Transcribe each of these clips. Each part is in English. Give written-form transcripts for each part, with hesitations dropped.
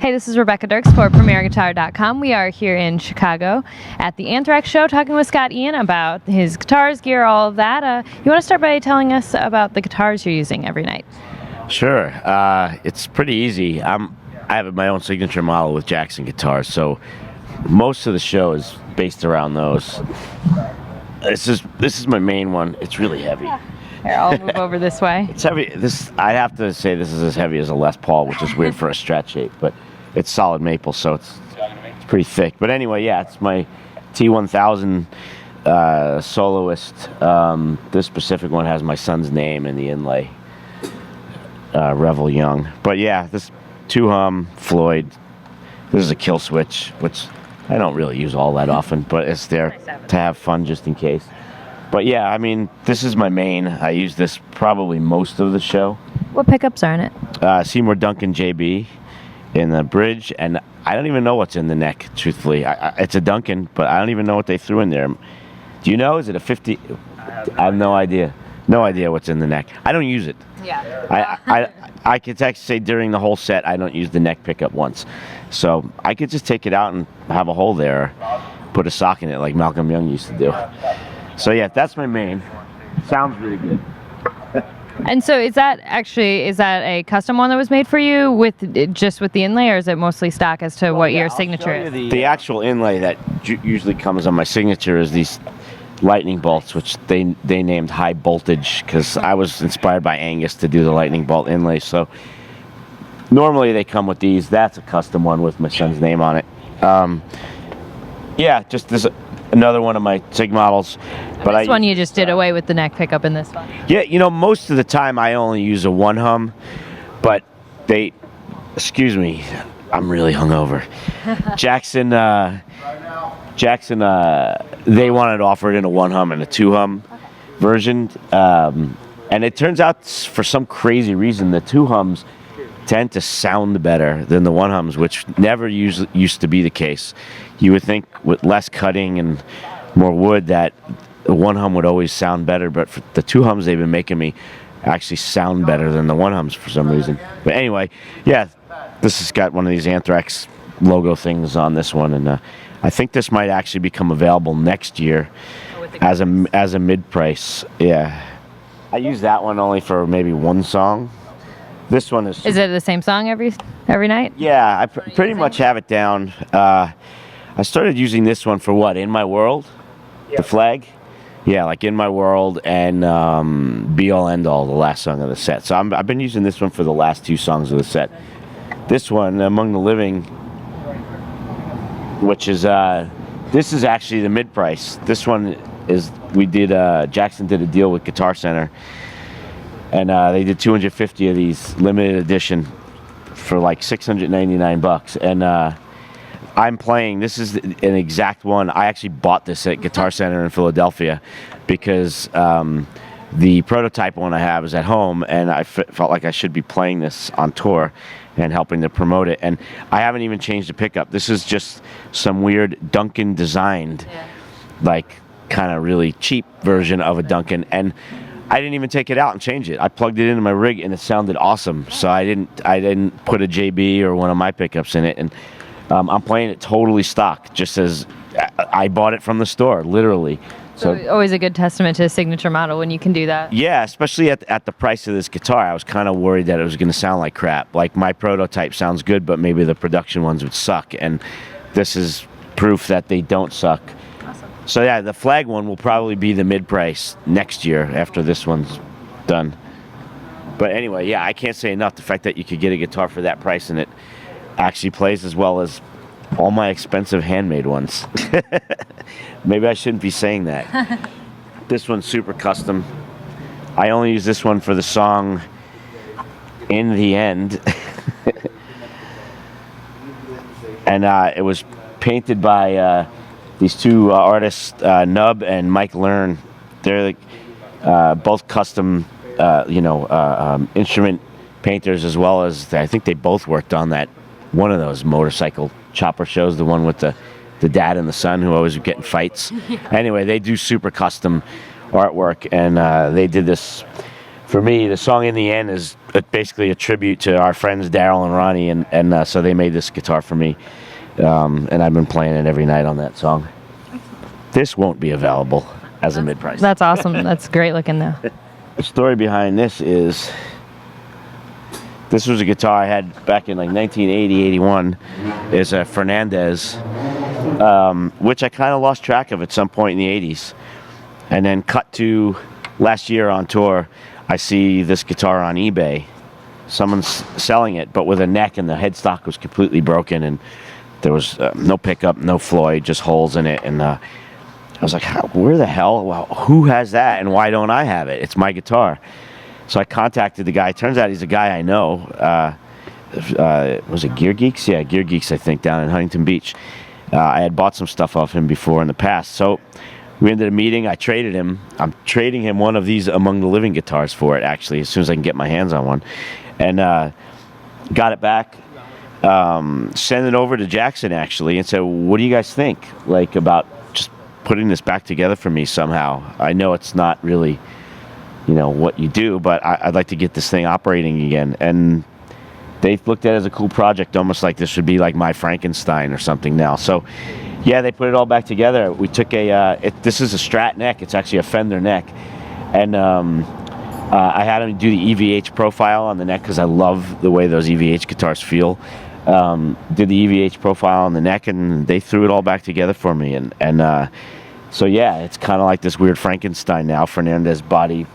Hey, this is Rebecca Dirks for PremierGuitar.com. We are here in Chicago at the Anthrax show talking with Scott Ian about his guitars, gear, all of that. You want to start by telling us about the guitars you're using every night? Sure. It's pretty easy. I have my own signature model with Jackson guitars, so most of the show is based around those. This is my main one. It's really heavy. Here, I'll move over this way. It's heavy. I have to say this is as heavy as a Les Paul, which is weird for a Strat shape, but it's solid maple, so it's pretty thick. But anyway, yeah, it's my T1000 soloist. This specific one has my son's name in the inlay, Revel Young. But yeah, this 2-hum Floyd. This is a kill switch, which I don't really use all that often, but it's there to have fun just in case. But yeah, I mean, this is my main. I use this probably most of the show. What pickups are in it? Seymour Duncan JB in the bridge, and I don't even know what's in the neck, truthfully. It's a Duncan, but I don't even know what they threw in there. Do you know? Is it a 50? I have no idea. No idea what's in the neck. I don't use it. Yeah. I could actually say during the whole set I don't use the neck pickup once. So I could just take it out and have a hole there, or put a sock in it like Malcolm Young used to do. So yeah, that's my main. Sounds really good. And so is that a custom one that was made for you with the inlay, or is it mostly stock as to what your signature is? The actual inlay that usually comes on my signature is these lightning bolts, which they named high voltage because I was inspired by Angus to do the lightning bolt inlay. So normally they come with these. That's a custom one with my son's name on it. Yeah, just this another one of my SIG models. But this one you just did away with the neck pickup in this one. Yeah, you know, most of the time I only use a 1-hum, but excuse me, I'm really hungover. Jackson, they wanted to offer it in a 1-hum and a 2-hum version, and it turns out for some crazy reason the 2-hums tend to sound better than the 1-hums, which never used to be the case. You would think with less cutting and more wood that the 1-hum would always sound better, but for the 2-hums they've been making me actually sound better than the 1-hums for some reason. But anyway, yeah, this has got one of these Anthrax logo things on this one, and I think this might actually become available next year as a mid-price. Yeah, I use that one only for maybe one song. This one is... Is it the same song every night? Yeah, I pretty much have it down. I started using this one for what? In My World? Yep. The flag? Yeah, like In My World and Be All End All, the last song of the set. So I've been using this one for the last 2 songs of the set. This one, Among the Living, which is, this is actually the mid-price. This one is, Jackson did a deal with Guitar Center, and they did 250 of these limited edition for like $699, and I'm playing. This is an exact one. I actually bought this at Guitar Center in Philadelphia because the prototype one I have is at home, and I felt like I should be playing this on tour and helping to promote it. And I haven't even changed the pickup. This is just some weird Duncan designed, like kind of really cheap version of a Duncan, and I didn't even take it out and change it. I plugged it into my rig and it sounded awesome. So I didn't put a JB or one of my pickups in it, and I'm playing it totally stock, just as I bought it from the store, literally. So always a good testament to a signature model when you can do that. Yeah, especially at the price of this guitar. I was kind of worried that it was going to sound like crap. Like my prototype sounds good, but maybe the production ones would suck. And this is proof that they don't suck. Awesome. So yeah, the flag one will probably be the mid-price next year after this one's done. But anyway, yeah, I can't say enough. The fact that you could get a guitar for that price and it actually plays as well as all my expensive handmade ones. Maybe I shouldn't be saying that. This one's super custom. I only use this one for the song In the End. And it was painted by these 2 artists, Nub and Mike Learn. They're like both custom instrument painters, as well as I think they both worked on that one of those motorcycle chopper shows, the one with the dad and the son who always get in fights. Anyway, they do super custom artwork, and they did this for me, the song In the End is basically a tribute to our friends Daryl and Ronnie, and so they made this guitar for me, and I've been playing it every night on that song. This won't be available as a mid-price. That's awesome. That's great looking though. The story behind this is, this was a guitar I had back in like 1980, 81. It's a Fernandez, which I kind of lost track of at some point in the 80s. And then cut to last year on tour, I see this guitar on eBay. Someone's selling it, but with a neck, and the headstock was completely broken, and there was no pickup, no Floyd, just holes in it. And I was like, where the hell? Well, who has that, and why don't I have it? It's my guitar. So I contacted the guy. Turns out he's a guy I know. Was it Gear Geeks? Yeah, Gear Geeks, I think, down in Huntington Beach. I had bought some stuff off him before in the past. So we ended up meeting. I traded him. I'm trading him one of these Among the Living guitars for it, actually, as soon as I can get my hands on one. And got it back. Sent it over to Jackson, actually, and said, what do you guys think? Like, about just putting this back together for me somehow. I know it's not really, what you do, but I'd like to get this thing operating again. And they looked at it as a cool project, almost like this would be like my Frankenstein or something now. So, yeah, they put it all back together. We took this is a Strat Neck. It's actually a Fender neck. And I had them do the EVH profile on the neck because I love the way those EVH guitars feel. Did the EVH profile on the neck, and they threw it all back together for me. And so, yeah, it's kind of like this weird Frankenstein now. Fernandez body,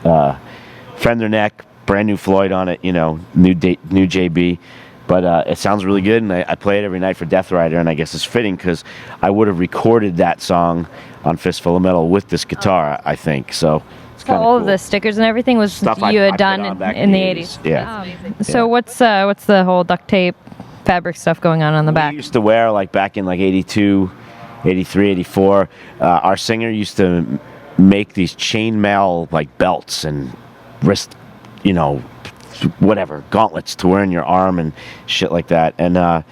Fender neck, brand new Floyd on it, new JB. But it sounds really good, and I play it every night for Death Rider, and I guess it's fitting because I would have recorded that song on Fistful of Metal with this guitar, I think. So it's kind of all cool. of the stickers and everything was Stuff you I had put done on back in the 80s. Yeah. So what's the whole duct tape fabric stuff going on the back? We used to wear, like, back in like 82, 83, 84. Our singer used to make these chainmail like belts and wrist, whatever, gauntlets to wear in your arm and shit like that. And I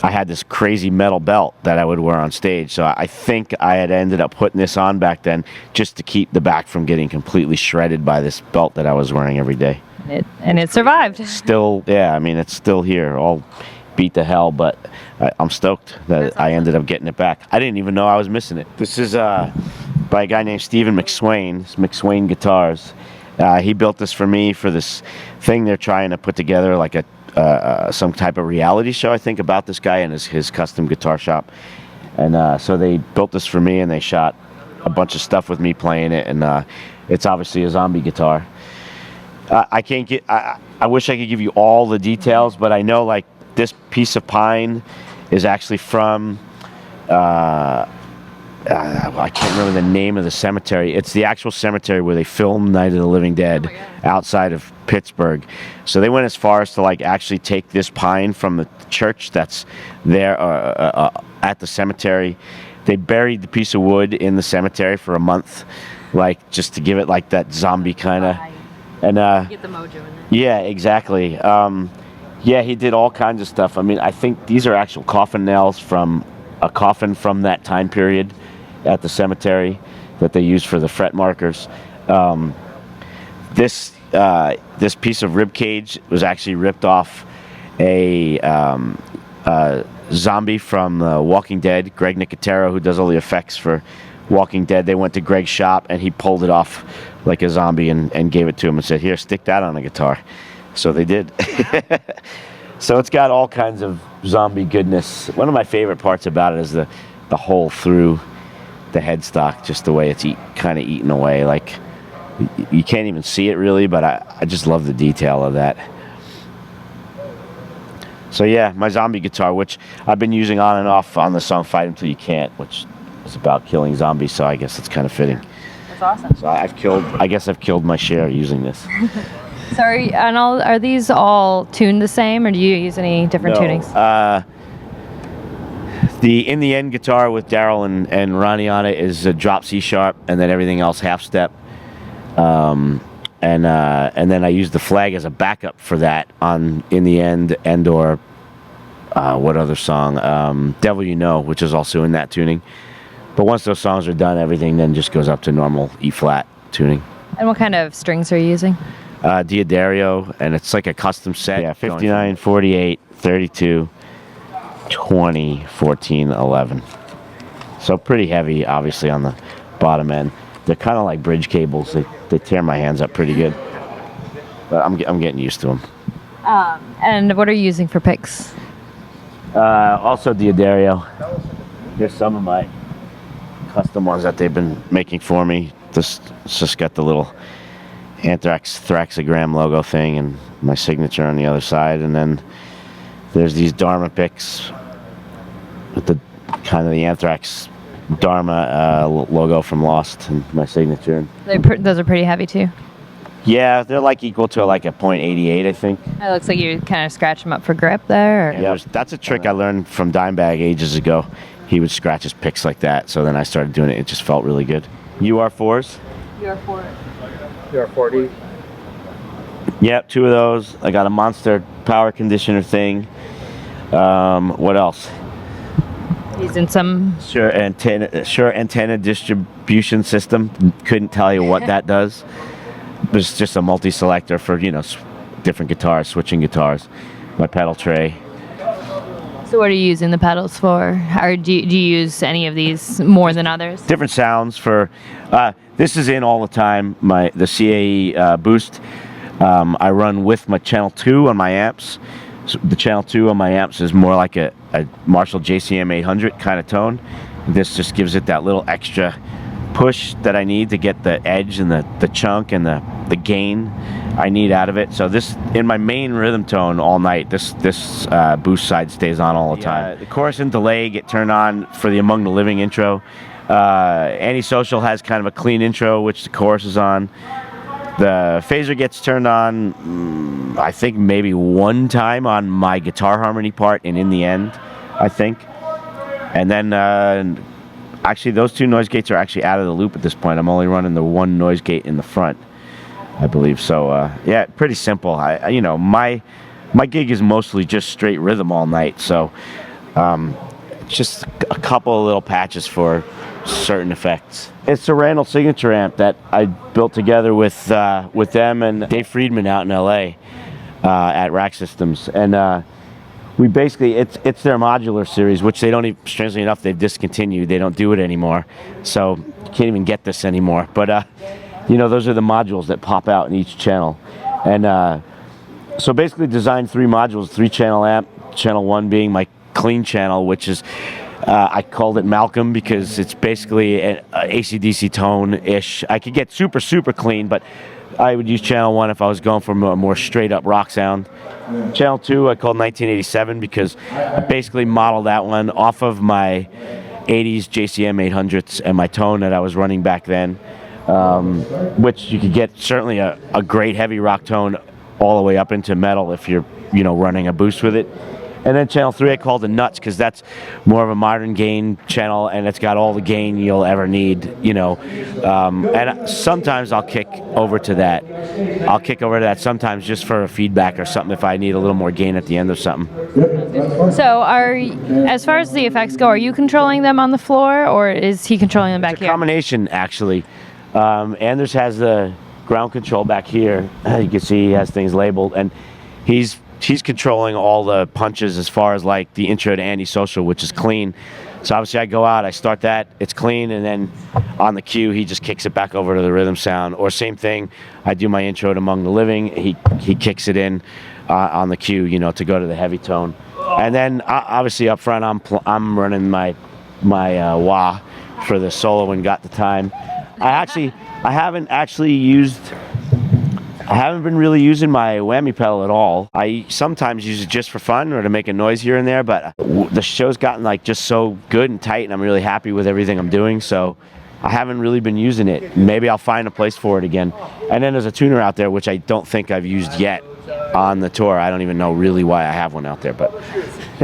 had this crazy metal belt that I would wear on stage. So I think I had ended up putting this on back then just to keep the back from getting completely shredded by this belt that I was wearing every day. It survived. Still, yeah, I mean, it's still here, all beat to hell, but I'm stoked that I ended up getting it back. I didn't even know I was missing it. This is by a guy named Stephen McSwain. It's McSwain Guitars. He built this for me for this thing they're trying to put together, like some type of reality show, I think, about this guy and his custom guitar shop. And so they built this for me, and they shot a bunch of stuff with me playing it. And it's obviously a zombie guitar. I can't get. I wish I could give you all the details, but I know, like, this piece of pine is actually from. I can't remember the name of the cemetery. It's the actual cemetery where they filmed Night of the Living Dead outside of Pittsburgh. So they went as far as to, like, actually take this pine from the church that's there at the cemetery. They buried the piece of wood in the cemetery for a month, like, just to give it like that zombie kind of. And Get the mojo in there. yeah, exactly. Yeah, he did all kinds of stuff. I mean, I think these are actual coffin nails from a coffin from that time period at the cemetery that they used for the fret markers. This piece of rib cage was actually ripped off a zombie from Walking Dead. Greg Nicotero, who does all the effects for Walking Dead, they went to Greg's shop and he pulled it off like a zombie and gave it to him and said, "Here, stick that on a guitar." So they did. So it's got all kinds of zombie goodness. One of my favorite parts about it is the hole through the headstock, just the way it's kind of eaten away. Like, you can't even see it really, but I just love the detail of that. So yeah, my zombie guitar, which I've been using on and off on the song Fight Until You Can't, which is about killing zombies, so I guess it's kind of fitting. That's awesome. So I guess I've killed my share using this. So are these all tuned the same, or do you use any different tunings? The In the End guitar with Daryl and Ronnie on it is a drop C sharp, and then everything else half step. And then I use the flag as a backup for that on In the End or what other song? Devil You Know, which is also in that tuning. But once those songs are done, everything then just goes up to normal E flat tuning. And what kind of strings are you using? Diodario, and it's like a custom set. Yeah, 59, 48, 32, 20, 14, 11. So pretty heavy, obviously, on the bottom end. They're kind of like bridge cables. They tear my hands up pretty good. But I'm getting used to them. And what are you using for picks? Also Diodario. Here's some of my custom ones that they've been making for me. It's just got the little Anthrax Thraxogram logo thing and my signature on the other side. And then there's these Dharma picks with the kind of the Anthrax Dharma logo from Lost and my signature. Those are pretty heavy too. Yeah, they're like equal to like a .88, I think. It looks like you kind of scratch them up for grip there. Or? Yeah, that's a trick I learned from Dimebag ages ago. He would scratch his picks like that, so then I started doing it. It just felt really good. UR4s? UR40. Yep, 2 of those. I got a Monster power conditioner thing. What else? Using some Sure antenna distribution system. Couldn't tell you what that does. It's just a multi-selector for, different guitars, switching guitars. My pedal tray. So what are you using the pedals for? Or do you use any of these more than others? Different sounds for, this is in all the time, the CAE boost. I run with my channel 2 on my amps. So the channel 2 on my amps is more like a Marshall JCM 800 kind of tone. This just gives it that little extra push that I need to get the edge and the chunk and the gain I need out of it. So this, in my main rhythm tone all night, this boost side stays on all the time. The chorus and delay get turned on for the Among the Living intro. Antisocial has kind of a clean intro, which the chorus is on. The phaser gets turned on, I think maybe one time on my guitar harmony part and in the end, I think. And then actually those 2 noise gates are actually out of the loop at this point. I'm only running the 1 noise gate in the front, I believe. So yeah, pretty simple. My gig is mostly just straight rhythm all night. So just a couple of little patches for certain effects. It's a Randall signature amp that I built together with them and Dave Friedman out in LA at Rack Systems, and we basically it's their modular series, which they don't even, strangely enough, they've discontinued. They don't do it anymore, so you can't even get this anymore. But those are the modules that pop out in each channel, and so basically designed 3 modules, 3-channel amp, channel 1 being my clean channel, which is I called it Malcolm because it's basically an AC/DC tone-ish. I could get super, super clean, but I would use channel 1 if I was going for a more straight-up rock sound. Channel 2 I called 1987 because I basically modeled that one off of my 80s JCM 800s and my tone that I was running back then, which you could get certainly a great heavy rock tone all the way up into metal if you're running a boost with it. And then channel 3 I called the Nuts because that's more of a modern gain channel and it's got all the gain you'll ever need, and sometimes I'll kick over to that. Sometimes just for a feedback or something if I need a little more gain at the end of something. So as far as the effects go, are you controlling them on the floor or is he controlling them back It's a here? combination, actually. Anders has the ground control back here. You can see he has things labeled, and he's controlling all the punches as far as like the intro to Antisocial, which is clean. So obviously I go out, I start that, it's clean, and then on the cue he just kicks it back over to the rhythm sound. Or same thing, I do my intro to Among the Living, he kicks it in on the cue, to go to the heavy tone. And then obviously up front I'm running my wah for the solo when Got the Time. I haven't been really using my whammy pedal at all. I sometimes use it just for fun or to make a noise here and there, but the show's gotten like just so good and tight and I'm really happy with everything I'm doing, so I haven't really been using it. Maybe I'll find a place for it again. And then there's a tuner out there which I don't think I've used yet on the tour. I don't even know really why I have one out there, but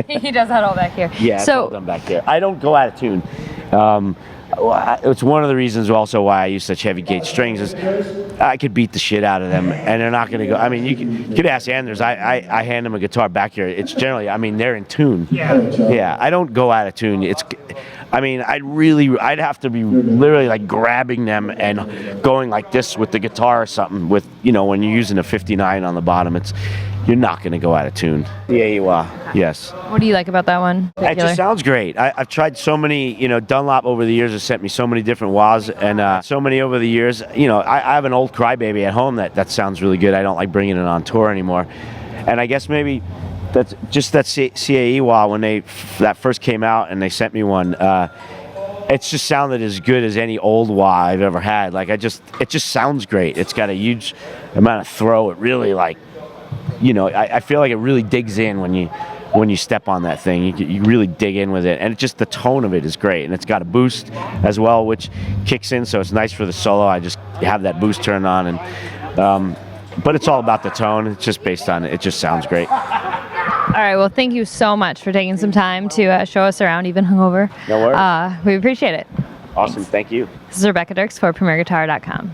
He does that all back here. yeah, it's all done back there. I don't go out of tune. It's one of the reasons also why I use such heavy gauge strings is I could beat the shit out of them and they're not going to go. I mean, you could ask Anders. I hand them a guitar back here. It's generally, they're in tune. Yeah, I don't go out of tune. I mean, I'd have to be literally like grabbing them and going like this with the guitar or something. With, you know, when you're using a 59 on the bottom, you're not going to go out of tune. The AE-wah, yes. What do you like about that one? It just sounds great. I've tried so many, you know, Dunlop over the years has sent me so many different wahs, and so many over the years. You know, I have an old Crybaby at home that sounds really good. I don't like bringing it on tour anymore. And I guess maybe that's just that CAE wah, when that first came out and they sent me one, it just sounded as good as any old wah I've ever had. Like, it just sounds great. It's got a huge amount of throw. It really, like, you know, I feel like it really digs in when you step on that thing. You really dig in with it, and the tone of it is great. And it's got a boost as well, which kicks in, so it's nice for the solo. I just have that boost turned on, and but it's all about the tone. It's just based on it. It just sounds great. All right, well, thank you so much for taking some time to show us around, even hungover. No worries. We appreciate it. Awesome. Thank you. This is Rebecca Dirks for PremierGuitar.com.